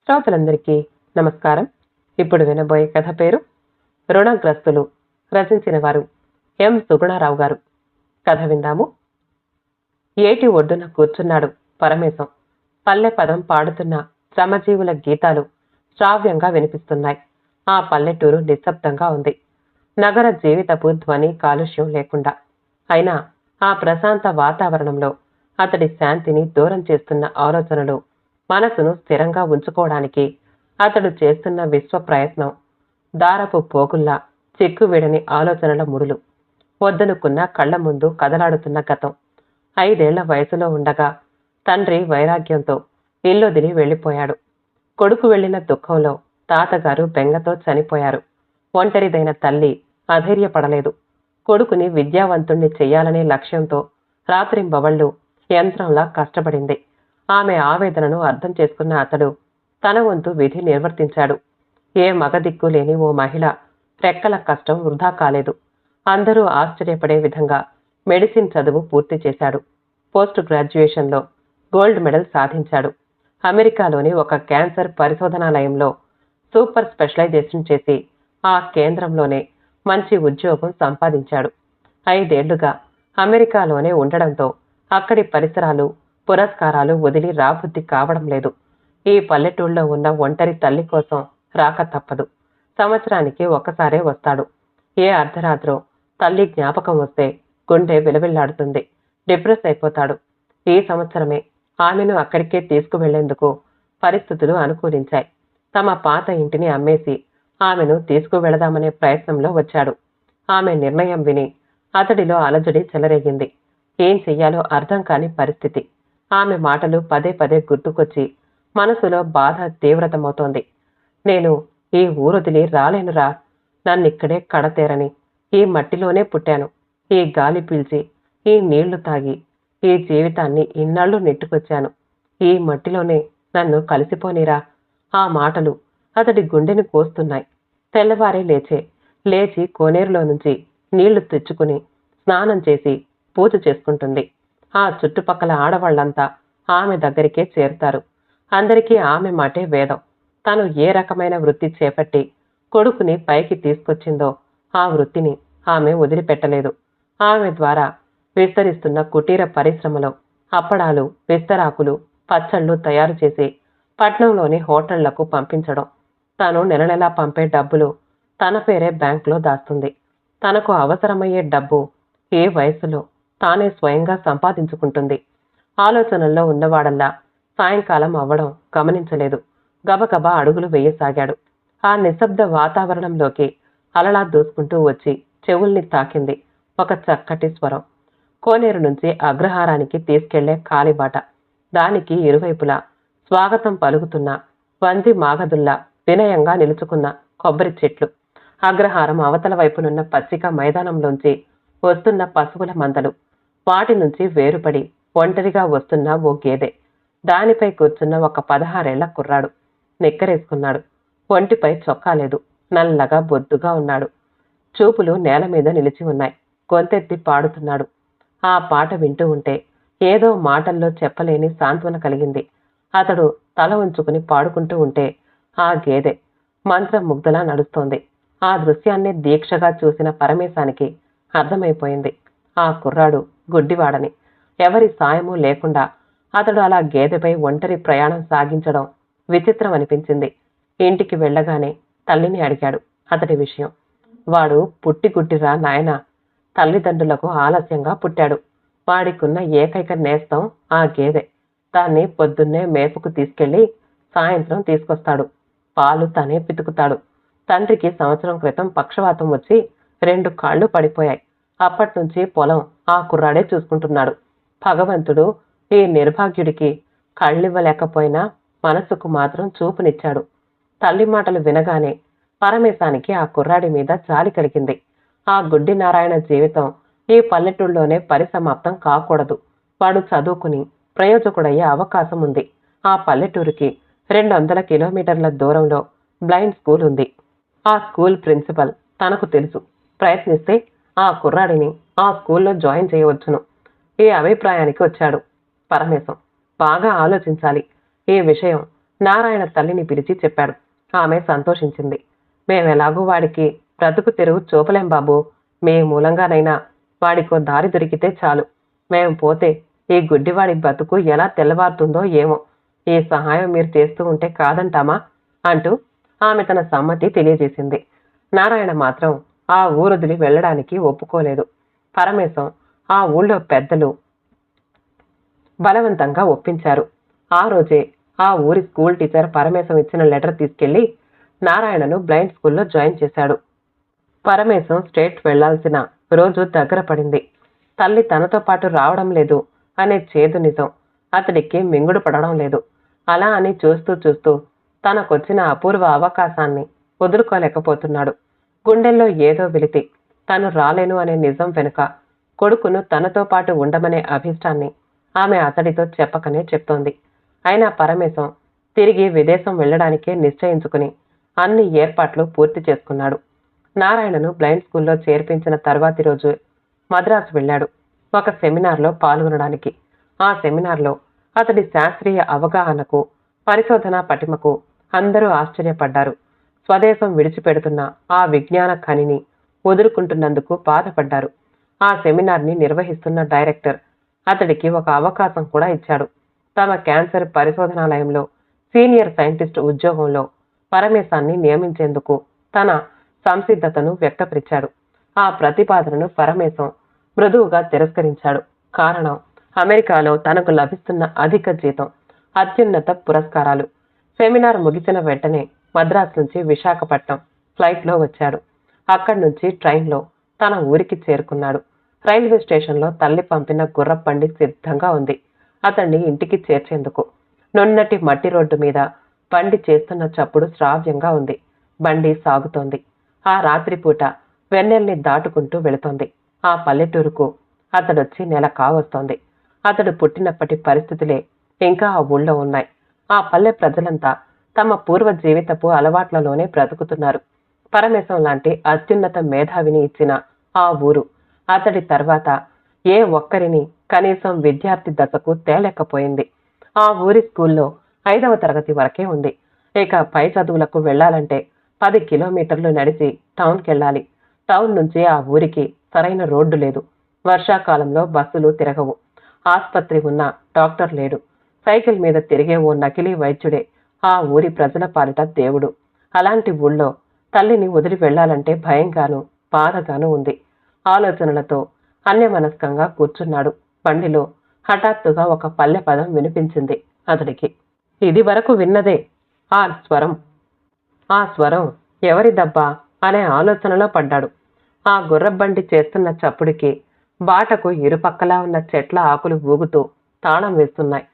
శ్రోతలందరికీ నమస్కారం. ఇప్పుడు వినబోయే కథ పేరు రుణగ్రస్తులు. రచించిన వారు ఎం సుగుణారావు గారు. కథ విందాము. ఏటి ఒడ్డున కూర్చున్నాడు పరమేశం. పల్లె పదం పాడుతున్న శ్రమజీవుల గీతాలు శ్రావ్యంగా వినిపిస్తున్నాయి. ఆ పల్లెటూరు నిశ్శబ్దంగా ఉంది. నగర జీవితపు ధ్వని కాలుష్యం లేకుండా. అయినా ఆ ప్రశాంత వాతావరణంలో అతడి శాంతిని దూరం చేస్తున్న ఆలోచనలు, మనసును స్థిరంగా ఉంచుకోవడానికి అతడు చేస్తున్న విశ్వ ప్రయత్నం, దారపు పోగుల్లా చిక్కువిడని ఆలోచనల ముడులు. వద్దనుకున్న కళ్ల ముందు కదలాడుతున్న గతం. 5 ఏళ్ల వయసులో ఉండగా తండ్రి వైరాగ్యంతో ఇల్లొదిలి వెళ్లిపోయాడు. కొడుకు వెళ్లిన దుఃఖంలో తాతగారు బెంగతో చనిపోయారు. ఒంటరిదైన తల్లి అధైర్యపడలేదు. కొడుకుని విద్యావంతుణ్ణి చెయ్యాలనే లక్ష్యంతో రాత్రింబవళ్లు యంత్రంలా కష్టపడింది. ఆమె ఆవేదనను అర్థం చేసుకున్న అతడు తన వంతు విధి నిర్వర్తించాడు. ఏ మగదిక్కు లేని ఓ మహిళ రెక్కల కష్టం వృధా కాలేదు. అందరూ ఆశ్చర్యపడే విధంగా మెడిసిన్ చదువు పూర్తి చేశాడు. పోస్ట్ గ్రాడ్యుయేషన్లో గోల్డ్ మెడల్ సాధించాడు. అమెరికాలోని ఒక క్యాన్సర్ పరిశోధనాలయంలో సూపర్ స్పెషలైజేషన్ చేసి ఆ కేంద్రంలోనే మంచి ఉద్యోగం సంపాదించాడు. 5 ఏళ్లుగా అమెరికాలోనే ఉండడంతో అక్కడి పరిసరాలు, పురస్కారాలు వదిలి రాబుద్ధి కావడం లేదు. ఈ పల్లెటూళ్ళలో ఉన్న ఒంటరి తల్లి కోసం రాక తప్పదు. సంవత్సరానికి ఒక్కసారే వస్తాడు. ఏ అర్ధరాత్రో తల్లి జ్ఞాపకం వస్తే గుండె విలవిల్లాడుతుంది. డిప్రెస్ అయిపోతాడు. ఈ సంవత్సరమే ఆమెను అక్కడికే తీసుకువెళ్లేందుకు పరిస్థితులు అనుకూలించాయి. తమ పాత ఇంటిని అమ్మేసి ఆమెను తీసుకువెళదామనే ప్రయత్నంలో వచ్చాడు. ఆమె నిర్ణయం విని అతడిలో అలజడి చెలరేగింది. ఏం చెయ్యాలో అర్థం కాని పరిస్థితి. ఆమె మాటలు పదే పదే గుర్తుకొచ్చి మనసులో బాధ తీవ్రతమవుతోంది. నేను ఈ ఊరొదిలి రాలేనురా. నన్నిక్కడే కడతేరని. ఈ మట్టిలోనే పుట్టాను. ఈ గాలి పీల్చి, ఈ నీళ్లు తాగి, ఈ జీవితాన్ని ఇన్నాళ్లు నెట్టుకొచ్చాను. ఈ మట్టిలోనే నన్ను కలిసిపోనిరా. ఆ మాటలు అతడి గుండెని కోస్తున్నాయి. తెల్లవారే లేచి కోనేరులో నుంచి నీళ్లు తెచ్చుకుని స్నానం చేసి పూజ చేసుకుంటుంది. ఆ చుట్టుపక్కల ఆడవాళ్లంతా ఆమె దగ్గరికే చేరుతారు. అందరికీ ఆమె మాటే వేదం. తను ఏ రకమైన వృత్తి చేపట్టి కొడుకుని పైకి తీసుకొచ్చిందో ఆ వృత్తిని ఆమె వదిలిపెట్టలేదు. ఆమె ద్వారా విస్తరిస్తున్న కుటీర పరిశ్రమలో అప్పడాలు, విస్తరాకులు, పచ్చళ్ళు తయారు చేసి పట్నంలోని హోటళ్లకు పంపించడం. తాను నెలనెలా పంపే డబ్బులు తన పేరే బ్యాంకులో దాస్తుంది. తనకు అవసరమయ్యే డబ్బు ఏ వయసులో తానే స్వయంగా సంపాదించుకుంటుంది. ఆలోచనల్లో ఉన్నవాడల్లా సాయంకాలం అవ్వడం గమనించలేదు. గబగబా అడుగులు వేయసాగాడు. ఆ నిశ్శబ్ద వాతావరణంలోకి అలలా దూసుకుంటూ వచ్చి చెవుల్ని తాకింది ఒక చక్కటి స్వరం. కోనేరు నుంచి అగ్రహారానికి తీసుకెళ్లే కాలిబాట. దానికి ఇరువైపులా స్వాగతం పలుకుతున్న వంది మాగదుల్లా వినయంగా నిలుచుకున్న కొబ్బరి చెట్లు. అగ్రహారం అవతల వైపునున్న పచ్చిక మైదానంలోంచి వస్తున్న పశువుల మందలు. వాటి నుంచి వేరుపడి ఒంటరిగా వస్తున్న ఓ గేదె. దానిపై కూర్చున్న ఒక 16 ఏళ్ల కుర్రాడు. నిక్కరేసుకున్నాడు. ఒంటిపై చొక్కా లేదు. నల్లగా బొద్దుగా ఉన్నాడు. చూపులు నేల మీద నిలిచి ఉన్నాయి. గొంతెత్తి పాడుతున్నాడు. ఆ పాట వింటూ ఉంటే ఏదో మాటల్లో చెప్పలేని సాంత్వన కలిగింది. అతడు తల ఉంచుకుని పాడుకుంటూ ఉంటే ఆ గేదె మంత్రముగ్ధలా నడుస్తోంది. ఆ దృశ్యాన్ని దీక్షగా చూసిన పరమేశానికి అర్థమైపోయింది ఆ కుర్రాడు గుడ్డివాడని. ఎవరి సాయమూ లేకుండా అతడు అలా గేదెపై ఒంటరి ప్రయాణం సాగించడం విచిత్రం అనిపించింది. ఇంటికి వెళ్ళగానే తల్లిని అడిగాడు అతడి విషయం. వాడు పుట్టిగుడ్డిరా నాయనా. తల్లిదండ్రులకు ఆలస్యంగా పుట్టాడు. వాడికున్న ఏకైక నేస్తం ఆ గేదె. దాన్ని పొద్దున్నే మేపుకు తీసుకెళ్లి సాయంత్రం తీసుకొస్తాడు. పాలు తనే పితుకుతాడు. తండ్రికి సంవత్సరం క్రితం పక్షవాతం వచ్చి 2 కాళ్ళు పడిపోయాయి. అప్పట్నుంచి పొలం ఆ కుర్రాడే చూసుకుంటున్నాడు. భగవంతుడు ఈ నిర్భాగ్యుడికి కళ్ళివ్వలేకపోయినా మనసుకు మాత్రం చూపునిచ్చాడు. తల్లి మాటలు వినగానే పరమేశానికి ఆ కుర్రాడి మీద జాలి కలిగింది. ఆ గుడ్డి నారాయణ జీవితం ఈ పల్లెటూళ్ళలోనే పరిసమాప్తం కాకూడదు. వాడు చదువుకుని ప్రయోజకుడయ్యే అవకాశం ఉంది. ఆ పల్లెటూరికి 200 కిలోమీటర్ల దూరంలో బ్లైండ్ స్కూల్ ఉంది. ఆ స్కూల్ ప్రిన్సిపల్ తనకు తెలుసు. ప్రయత్నిస్తే ఆ కుర్రాడిని ఆ స్కూల్లో జాయిన్ చేయవచ్చును. ఈ అభిప్రాయానికి వచ్చాడు పరమేశం. బాగా ఆలోచించాలి. ఈ విషయం నారాయణ తల్లిని పిలిచి చెప్పాడు. ఆమె సంతోషించింది. మేమెలాగూ వాడికి బ్రతుకు తెరువు చూపలేం బాబు. మీ మూలంగానైనా వాడికో దారి దొరికితే చాలు. మేము పోతే ఈ గుడ్డివాడి బతుకు ఎలా తెల్లవారుతుందో ఏమో. ఈ సహాయం మీరు చేస్తూ ఉంటే కాదంటామా అంటూ ఆమె తన సమ్మతి తెలియజేసింది. నారాయణ మాత్రం ఆ ఊరొదిలి వెళ్ళడానికి ఒప్పుకోలేదు. పరమేశం ఆ ఊళ్ళో పెద్దలు బలవంతంగా ఒప్పించారు. ఆ రోజే ఆ ఊరి స్కూల్ టీచర్ పరమేశం ఇచ్చిన లెటర్ తీసుకెళ్లి నారాయణను బ్లైండ్ స్కూల్లో జాయిన్ చేశాడు. పరమేశం స్టేట్ వెళ్లాల్సిన రోజు దగ్గర పడింది. తల్లి తనతో పాటు రావడం లేదు అనే చేదు నిజం అతడికి మింగుడు పడడం లేదు. అలా అని చూస్తూ చూస్తూ తనకొచ్చిన అపూర్వ అవకాశాన్ని వదులుకోలేకపోతున్నాడు. గుండెల్లో ఏదో వెలితి. తను రాలేను అనే నిజం వెనుక కొడుకును తనతో పాటు ఉండమనే అభిష్టాన్ని ఆమె అతడితో చెప్పకనే చెప్తోంది. అయినా పరమేశం తిరిగి విదేశం వెళ్లడానికే నిశ్చయించుకుని అన్ని ఏర్పాట్లు పూర్తి చేసుకున్నాడు. నారాయణను బ్లైండ్ స్కూల్లో చేర్పించిన తర్వాతి రోజు మద్రాసు వెళ్ళాడు ఒక సెమినార్లో పాల్గొనడానికి. ఆ సెమినార్లో అతడి శాస్త్రీయ అవగాహనకు, పరిశోధనా పటిమకు అందరూ ఆశ్చర్యపడ్డారు. స్వదేశం విడిచిపెడుతున్న ఆ విజ్ఞాన ఖనిని వదులుకుంటున్నందుకు బాధపడ్డారు. ఆ సెమినార్ని నిర్వహిస్తున్న డైరెక్టర్ అతడికి ఒక అవకాశం కూడా ఇచ్చాడు. తమ క్యాన్సర్ పరిశోధనాలయంలో సీనియర్ సైంటిస్ట్ ఉద్యోగంలో పరమేశాన్ని నియమించేందుకు తన సంసిద్ధతను వ్యక్తపరిచాడు. ఆ ప్రతిపాదనను పరమేశం మృదువుగా తిరస్కరించాడు. కారణం, అమెరికాలో తనకు లభిస్తున్న అధిక జీతం, అత్యున్నత పురస్కారాలు. సెమినార్ ముగిసిన వెంటనే మద్రాసు నుంచి విశాఖపట్నం ఫ్లైట్లో వచ్చాడు. అక్కడి నుంచి ట్రైన్లో తన ఊరికి చేరుకున్నాడు. రైల్వే స్టేషన్లో తల్లి పంపిన గుర్రబండి సిద్ధంగా ఉంది అతన్ని ఇంటికి చేర్చేందుకు. నున్నటి మట్టి రోడ్డు మీద బండి చేస్తున్న చప్పుడు శ్రావ్యంగా ఉంది. బండి సాగుతోంది. ఆ రాత్రిపూట వెన్నెల్ని దాటుకుంటూ వెళుతోంది. ఆ పల్లెటూరుకు అతడొచ్చి నెల కావస్తోంది. అతడు పుట్టినప్పటి పరిస్థితులే ఇంకా ఆ ఊళ్ళో ఉన్నాయి. ఆ పల్లె ప్రజలంతా తమ పూర్వ జీవితపు అలవాట్లలోనే బ్రతుకుతున్నారు. పరమేశం లాంటి అత్యున్నత మేధావిని ఇచ్చిన ఆ ఊరు అతడి తర్వాత ఏ ఒక్కరిని కనీసం విద్యార్థి దశకు తేలేకపోయింది. ఆ ఊరి స్కూల్లో 5వ తరగతి వరకే ఉంది. ఇక పై చదువులకు వెళ్లాలంటే 10 కిలోమీటర్లు నడిచి టౌన్కెళ్ళాలి. టౌన్ నుంచి ఆ ఊరికి సరైన రోడ్డు లేదు. వర్షాకాలంలో బస్సులు తిరగవు. ఆస్పత్రి ఉన్నా డాక్టర్ లేడు. సైకిల్ మీద తిరిగే ఓ నకిలీ వైద్యుడే ఆ ఊరి ప్రజల పాలిట దేవుడు. అలాంటి ఊళ్ళో తల్లిని వదిలి వెళ్లాలంటే భయంగానూ బాధగానూ ఉంది. ఆలోచనలతో అన్యమనస్కంగా కూర్చున్నాడు. బండిలో హఠాత్తుగా ఒక పల్లె పదం వినిపించింది అతడికి. ఇది వరకు విన్నదే ఆ స్వరం ఎవరిదబ్బా అనే ఆలోచనలో పడ్డాడు. ఆ గుర్రబండి చేస్తున్న చప్పుడికి బాటకు ఇరుపక్కలా ఉన్న చెట్ల ఆకులు ఊగుతూ తాళం వేస్తున్నాయి.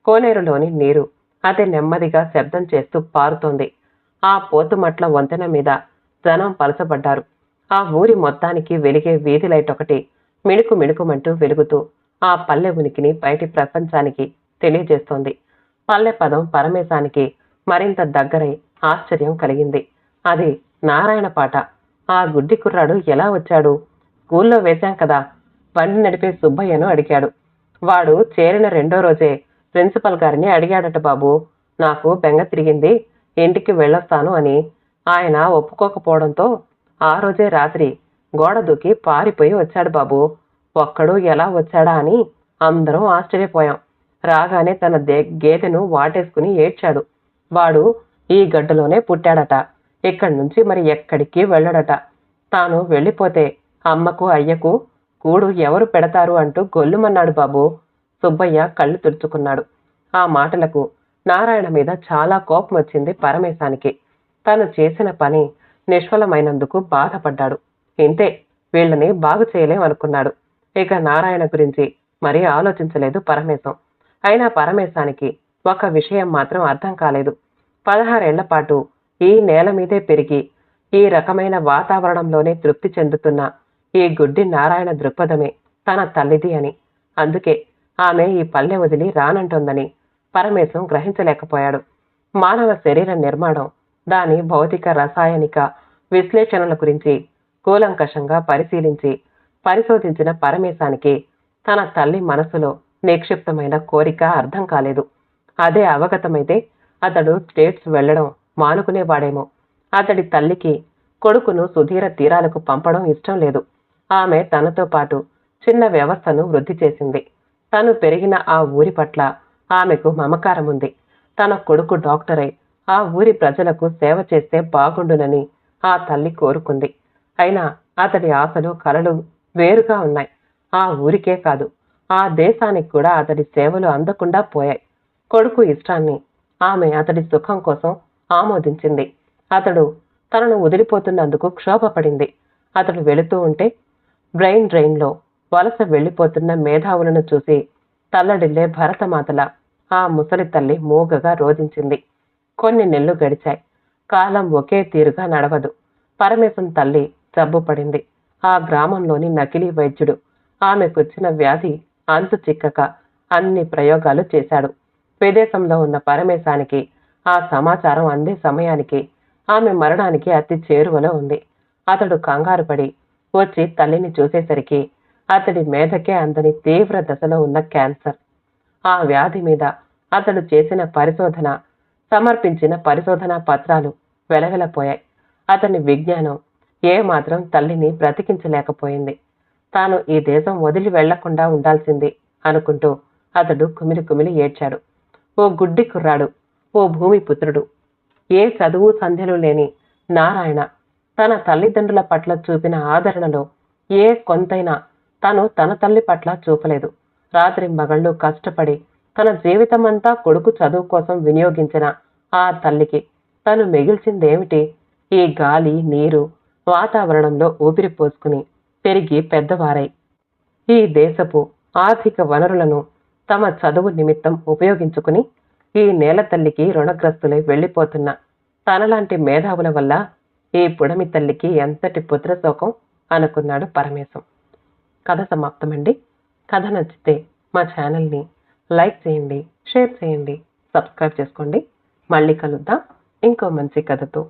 కోనేరులోని నీరు అతి నెమ్మదిగా శబ్దం చేస్తూ పారుతోంది. ఆ పోతుమట్ల వంతెన మీద జనం పలచబడ్డారు. ఆ ఊరి మొత్తానికి వెలిగే వీధి లైట్ ఒకటి మిణుకు మిణుకుమంటూ వెలుగుతూ ఆ పల్లె ఉనికిని బయటి ప్రపంచానికి తెలియజేస్తోంది. పల్లె పదం పరమేశానికి మరింత దగ్గరై ఆశ్చర్యం కలిగింది. అది నారాయణ పాట. ఆ గుడ్డి కుర్రాడు ఎలా వచ్చాడు? స్కూల్లో వేశాం కదా. బండి నడిపే సుబ్బయ్యను అడిగాడు. వాడు చేరిన 2వ రోజే ప్రిన్సిపల్ గారిని అడిగాడట బాబు. నాకు బెంగ తిరిగింది, ఇంటికి వెళ్ళొస్తాను అని. ఆయన ఒప్పుకోకపోవడంతో ఆ రోజే రాత్రి గోడ దూకి పారిపోయి వచ్చాడు బాబు. ఒక్కడు ఎలా వచ్చాడా అని అందరం ఆశ్చర్యపోయాం. రాగానే తన గేదెను వాటేసుకుని ఏడ్చాడు. వాడు ఈ గడ్డలోనే పుట్టాడట. ఇక్కడి నుంచి మరి ఎక్కడికి వెళ్ళడట. తాను వెళ్ళిపోతే అమ్మకు అయ్యకు కూడు ఎవరు పెడతారు అంటూ గొల్లుమన్నాడు బాబు. సుబ్బయ్య కళ్ళు తుడుచుకున్నాడు. ఆ మాటలకు నారాయణ మీద చాలా కోపం వచ్చింది పరమేశానికి. తను చేసిన పని నిష్ఫలమైనందుకు బాధపడ్డాడు. ఇంతే, వీళ్ళని బాగు చేయలేమనుకున్నాడు. ఇక నారాయణ గురించి మరీ ఆలోచించలేదు పరమేశం. అయినా పరమేశానికి ఒక విషయం మాత్రం అర్థం కాలేదు. 16 ఏళ్ల పాటు ఈ నేల మీదే పెరిగి ఈ రకమైన వాతావరణంలోనే తృప్తి చెందుతున్న ఈ గుడ్డి నారాయణ దృక్పథమే తన తల్లిది అని, అందుకే ఆమె ఈ పల్లె వదిలి రానంటోందని పరమేశం గ్రహించలేకపోయాడు. మానవ శరీర నిర్మాణం, దాని భౌతిక రసాయనిక విశ్లేషణల గురించి కూలంకషంగా పరిశోధించిన పరమేశానికి తన తల్లి మనసులో నిక్షిప్తమైన కోరిక అర్థం కాలేదు. అదే అవగతమైతే అతడు స్టేట్స్ వెళ్లడం మానుకునేవాడేమో. అతడి తల్లికి కొడుకును సుదీర తీరాలకు పంపడం ఇష్టం లేదు. ఆమె తనతో పాటు చిన్న వ్యవస్థను వృద్ధి చేసింది. తను పెరిగిన ఆ ఊరి పట్ల ఆమెకు మమకారం ఉంది. తన కొడుకు డాక్టరై ఆ ఊరి ప్రజలకు సేవ చేస్తే బాగుండునని ఆ తల్లి కోరుకుంది. అయినా అతడి ఆశలు కలలు వేరుగా ఉన్నాయి. ఆ ఊరికే కాదు, ఆ దేశానికి కూడా అతడి సేవలు అందకుండా పోయాయి. కొడుకు ఇష్టాన్ని ఆమె అతడి సుఖం కోసం ఆమోదించింది. అతడు తనను వదిలిపోతున్నందుకు క్షోభపడింది. అతడు వెళుతూ ఉంటే బ్రెయిన్ డ్రైన్లో వలస వెళ్లిపోతున్న మేధావులను చూసి తల్లడిల్లే భరతమాతల ఆ ముసలి తల్లి మూగగా రోధించింది. కొన్ని నెలలు గడిచాయి. కాలం ఒకే తీరుగా నడవదు. పరమేశం తల్లి జబ్బుపడింది. ఆ గ్రామంలోని నకిలీ వైద్యుడు ఆమెకొచ్చిన వ్యాధి అంతు చిక్కక అన్ని ప్రయోగాలు చేశాడు. విదేశంలో ఉన్న పరమేశానికి ఆ సమాచారం అందే సమయానికి ఆమె మరణానికి అతి చేరువలో ఉంది. అతడు కంగారు పడి వచ్చి తల్లిని చూసేసరికి అతడి మేధకే అందని తీవ్ర దశలో ఉన్న క్యాన్సర్. ఆ వ్యాధి మీద అతడు చేసిన పరిశోధన, సమర్పించిన పరిశోధనా పత్రాలు వెలవెలపోయాయి. అతని విజ్ఞానం ఏమాత్రం తల్లిని బ్రతికించలేకపోయింది. తాను ఈ దేశం వదిలి వెళ్లకుండా ఉండాల్సింది అనుకుంటూ అతడు కుమిలి కుమిలి ఏడ్చాడు. ఓ గుడ్డి కుర్రాడు, ఓ భూమిపుత్రుడు, ఏ చదువు సంధ్యలు లేని నారాయణ తన తల్లిదండ్రుల పట్ల చూపిన ఆదరణలో ఏ కొంతైనా తను తన తల్లి పట్ల చూపలేదు. రాత్రింబగళ్ళు కష్టపడి తన జీవితమంతా కొడుకు చదువు కోసం వినియోగించిన ఆ తల్లికి తను మిగిల్చిందేమిటి? ఈ గాలి, నీరు, వాతావరణంలో ఊపిరి పోసుకుని పెరిగి పెద్దవారై ఈ దేశపు ఆర్థిక వనరులను తమ చదువు నిమిత్తం ఉపయోగించుకుని ఈ నేల తల్లికి రుణగ్రస్తులై వెళ్లిపోతున్న తనలాంటి మేధావుల వల్ల ఈ పుడమి తల్లికి ఎంతటి పుత్రశోకం అనుకున్నాడు పరమేశం. కథ సమాప్తమండి. కథ నచ్చితే మా ఛానల్ని లైక్ చేయండి, షేర్ చేయండి, సబ్స్క్రైబ్ చేసుకోండి. మళ్ళీ కలుద్దాం ఇంకో మంచి కథతో.